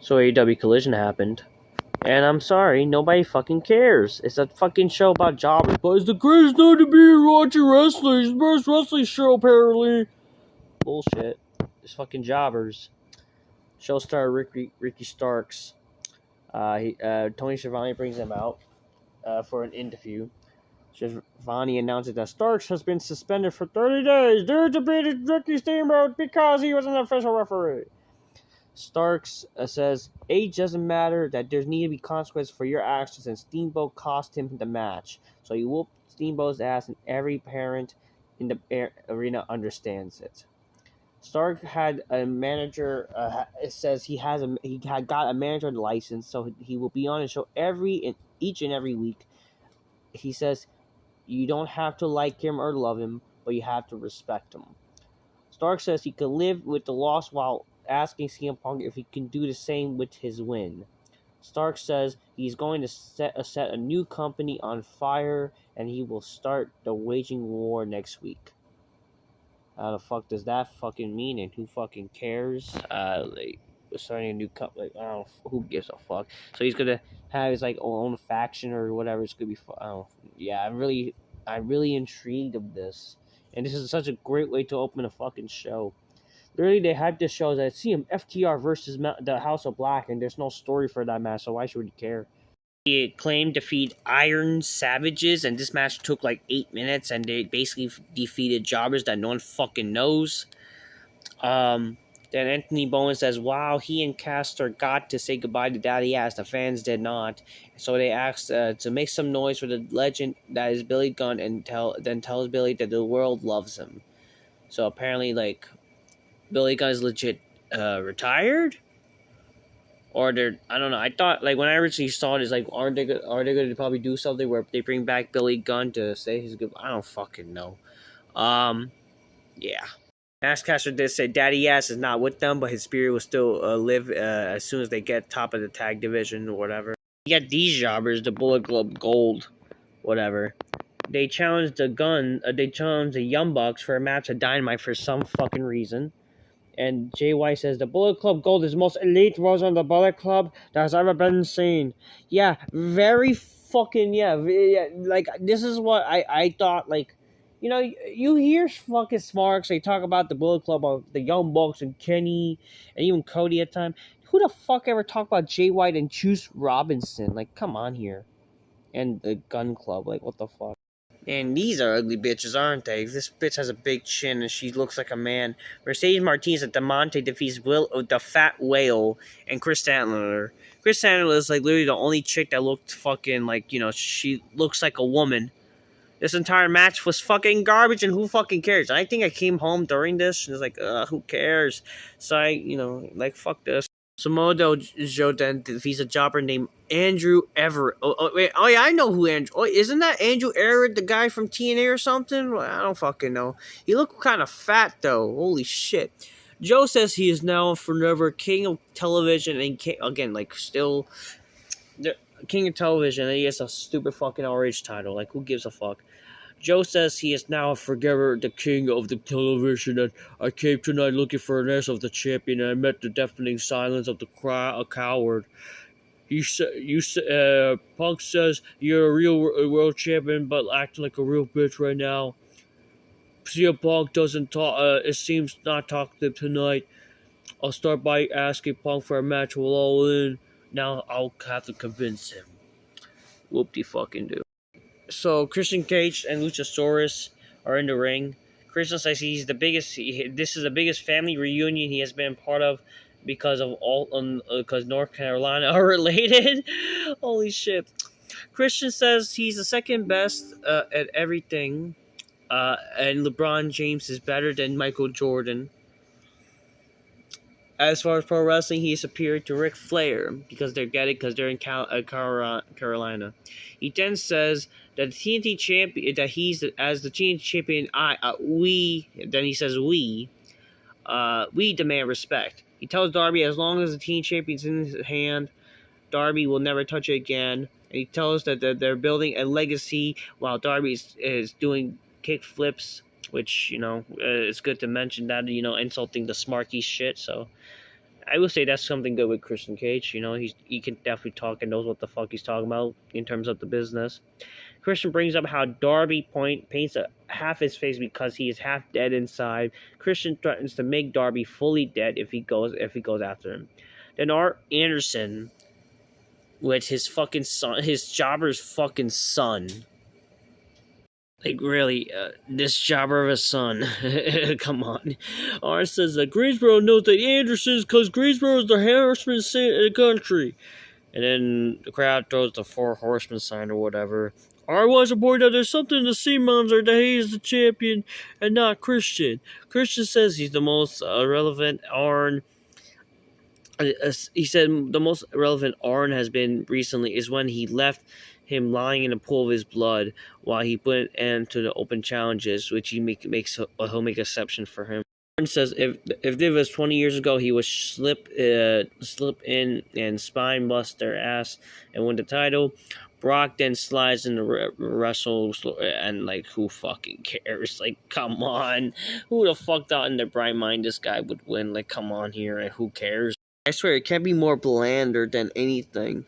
So AEW Collision happened. And I'm sorry, nobody fucking cares. It's a fucking show about jobbers, but it's the greatest night to be watching wrestling. It's the best wrestling show, apparently. Bullshit. It's fucking jobbers. Show star Ricky Starks. Tony Schiavone brings him out for an interview. Schiavone announces that Starks has been suspended for 30 days due to beating Ricky Steamboat because he was an official referee. Starks says age doesn't matter, that there need to be consequences for your actions, and Steamboat cost him the match. So you whoop Steamboat's ass, and every parent in the arena understands it. Stark had a manager. It says he had got a manager license, so he will be on the show each and every week. He says you don't have to like him or love him, but you have to respect him. Stark says he could live with the loss while asking CM Punk if he can do the same with his win. Stark says he's going to set a new company on fire, and he will start the waging war next week. How the fuck does that fucking mean, and who fucking cares? Starting a new company, I don't know, who gives a fuck? So he's gonna have his own faction or whatever. It's gonna be I don't know. Yeah, I'm really intrigued of this, and this is such a great way to open a fucking show. Literally, they had this show that see him FTR versus the House of Black, and there's no story for that match, so why should we care? He claimed defeat Iron Savages, and this match took like 8 minutes, and they basically defeated jobbers that no one fucking knows. Then Anthony Bowen says, wow, he and Caster got to say goodbye to Daddy Ass. The fans did not. So they asked to make some noise for the legend that is Billy Gunn, and tells Billy that the world loves him. So apparently, Billy Gunn is legit retired, or they're, I don't know. I thought when I originally saw it, is are they going to probably do something where they bring back Billy Gunn to say his good? I don't fucking know. Yeah. Askcaster did say Daddy Ass is not with them, but his spirit will still live as soon as they get top of the tag division or whatever. You got these jobbers, the Bullet Club Gold, whatever. They challenged the Young Bucks for a match at Dynamite for some fucking reason. And Jay White says, the Bullet Club Gold is the most elite version of the Bullet Club that has ever been seen. Yeah, very fucking, yeah. This is what I thought, you hear fucking Smarks, they talk about the Bullet Club of the Young Bucks and Kenny, and even Cody at times. Who the fuck ever talk about Jay White and Juice Robinson? Come on here. And the Gun Club, what the fuck? And these are ugly bitches, aren't they? This bitch has a big chin and she looks like a man. Mercedes Martinez at Demonte defeats the Fat Whale and Chris Statlander. Chris Statlander is literally the only chick that looked fucking she looks like a woman. This entire match was fucking garbage, and who fucking cares? I think I came home during this and was who cares? So fuck this. Samoa Joe then defeats a jobber named Andrew Everett. Oh, yeah, I know who Andrew. Oh, isn't that Andrew Everett, the guy from TNA or something? Well, I don't fucking know. He looked kind of fat though. Holy shit. Joe says he is now forever king of television and still the king of television. And he has a stupid fucking RH title. Who gives a fuck? Joe says he is now forever the king of the television, and I came tonight looking for an ass of the champion, and I met the deafening silence of a coward. Punk says you're a real world champion, but acting like a real bitch right now. CM Punk doesn't talk. It seems not talkative tonight. I'll start by asking Punk for a match with Allin. Now I'll have to convince him. Whoop-de-fucking-do. So Christian Cage and Luchasaurus are in the ring. Christian says he's the biggest. This is the biggest family reunion he has been part of because North Carolina are related. Holy shit! Christian says he's the second best at everything, and LeBron James is better than Michael Jordan. As far as pro wrestling, he is superior to Ric Flair because they're in Carolina. He then says that the TNT champion, that he's as the TNT champion. Then he says we demand respect. He tells Darby as long as the TNT champion's in his hand, Darby will never touch it again. And he tells that they're building a legacy while Darby is doing kick flips, which it's good to mention that insulting the Smarky shit. So I will say that's something good with Christian Cage. You know, he can definitely talk and knows what the fuck he's talking about in terms of the business. Christian brings up how Darby paints half his face because he is half dead inside. Christian threatens to make Darby fully dead if he goes after him. Then Art Anderson, with his fucking son, his jobber's fucking son. Like, really, this jobber of a son. Come on. Art says that Greensboro knows that Anderson's because Greensboro is the harassment in the country. And then the crowd throws the 4 horsemen sign or whatever. I was aboard that there's something in the sea monster that he is the champion and not Christian. Christian says he's the most relevant Arn. He said the most relevant Arn has been recently is when he left him lying in a pool of his blood while he put an end to the open challenges, which he'll make exception for him. Arn says if it was 20 years ago, he would slip in and spine bust their ass and win the title. Brock then slides in the wrestle, and like, who fucking cares? Like, come on, who the fuck thought in their bright mind this guy would win? Like, come on here, and who cares? I swear, it can't be more blander than anything.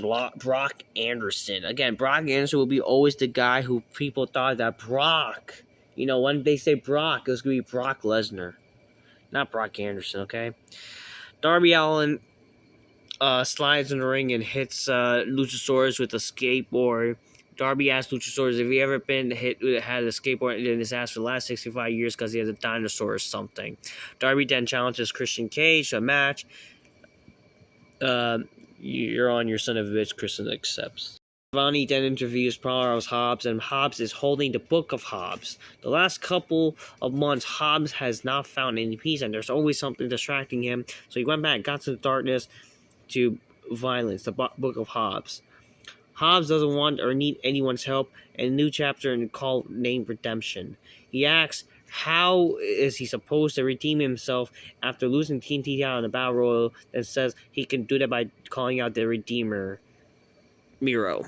Brock Anderson. Again, Brock Anderson will be always the guy who people thought that Brock, you know, when they say Brock, it was going to be Brock Lesnar. Not Brock Anderson, okay? Darby Allin slides in the ring and hits Luchasaurus with a skateboard. Darby asked Luchasaurus if he ever had a skateboard in his ass for the last 65 years because he has a dinosaur or something. Darby then challenges Christian Cage to a match. You're on, your son of a bitch. Christian accepts. Giovanni then interviews Powerhouse Hobbs, and Hobbs is holding the Book of Hobbs. The last couple of months, Hobbs has not found any peace, and there's always something distracting him. So he went back, got to the darkness, to violence, the Book of Hobbs. Hobbs doesn't want or need anyone's help, and a new chapter in called named Redemption. He asks, how is he supposed to redeem himself after losing TNT out in the Battle Royal, and says he can do that by calling out the Redeemer, Miro.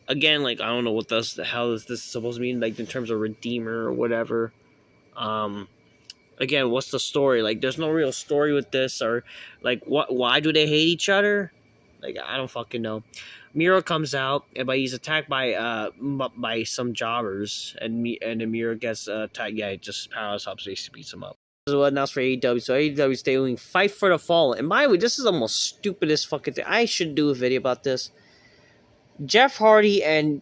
Again, like, I don't know what the hell is this supposed to mean, like, in terms of Redeemer or whatever. Again, what's the story? Like, there's no real story with this, or, like, why do they hate each other? Like, I don't fucking know. Miro comes out, but he's attacked by some jobbers, and then Miro gets attacked. Yeah, just Powerhouse Hobbs basically beats him up. This is what announced for AEW. So AEW is doing Fight for the Fallen. And by the way, this is the most stupidest fucking thing. I should do a video about this. Jeff Hardy and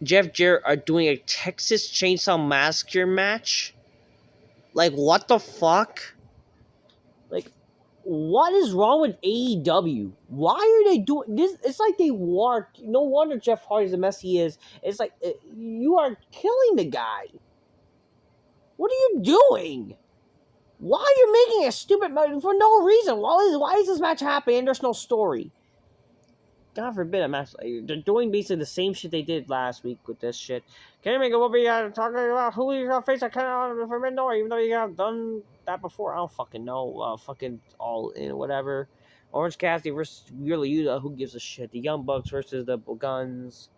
Jeff Jarrett are doing a Texas Chainsaw Massacre match. Like, what the fuck? Like, what is wrong with AEW? Why are they doing this? It's like they want. No wonder Jeff Hardy's the mess he is. It's like, you are killing the guy. What are you doing? Why are you making a stupid match for no reason? Why is this match happening and there's no story? God forbid a match. They're doing basically the same shit they did last week with this shit. Can you make a movie talking about who you got face? I kind of remember, even though you have done that before. I don't fucking know. Fucking All In, whatever. Orange Cassidy versus Wheeler Yuta. Who gives a shit? The Young Bucks versus the Guns.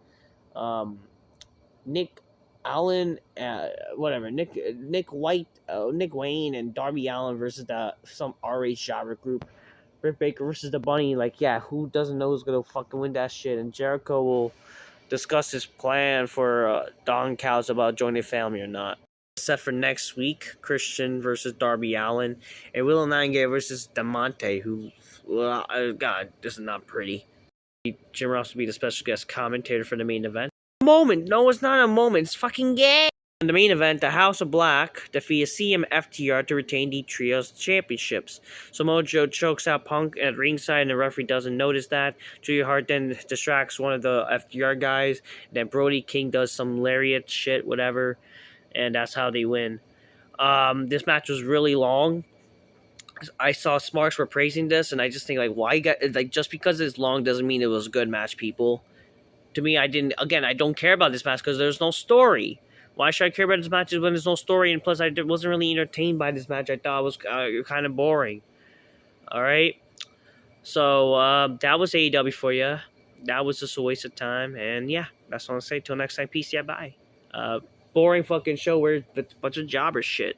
Nick Allin, whatever. Nick White, Nick Wayne, and Darby Allin versus some RH jobber group. Britt Baker versus the Bunny, like, yeah, who doesn't know who's gonna fucking win that shit? And Jericho will discuss his plan for Don Callis about joining family or not. Set for next week, Christian versus Darby Allin, and Willow Nightingale versus Diamante, who, well, God, this is not pretty. Jim Ross will be the special guest commentator for the main event. Moment, no, it's not a moment, it's fucking gay! In the main event, the House of Black defeat CM FTR to retain the Trios Championships. Samoa Joe chokes out Punk at ringside, and the referee doesn't notice that. Julia Hart then distracts one of the FTR guys. Then Brody King does some lariat shit, whatever, and that's how they win. This match was really long. I saw Smarks were praising this, and I just think, like, why you got, like, just because it's long doesn't mean it was a good match, people. To me, I don't care about this match because there's no story. Why should I care about this match when there's no story? And plus, I wasn't really entertained by this match. I thought it was kind of boring. Alright? So, that was AEW for you. That was just a waste of time. And yeah, that's what I'm going to say. Till next time, peace. Yeah, bye. Boring fucking show where it's a bunch of jobber shit.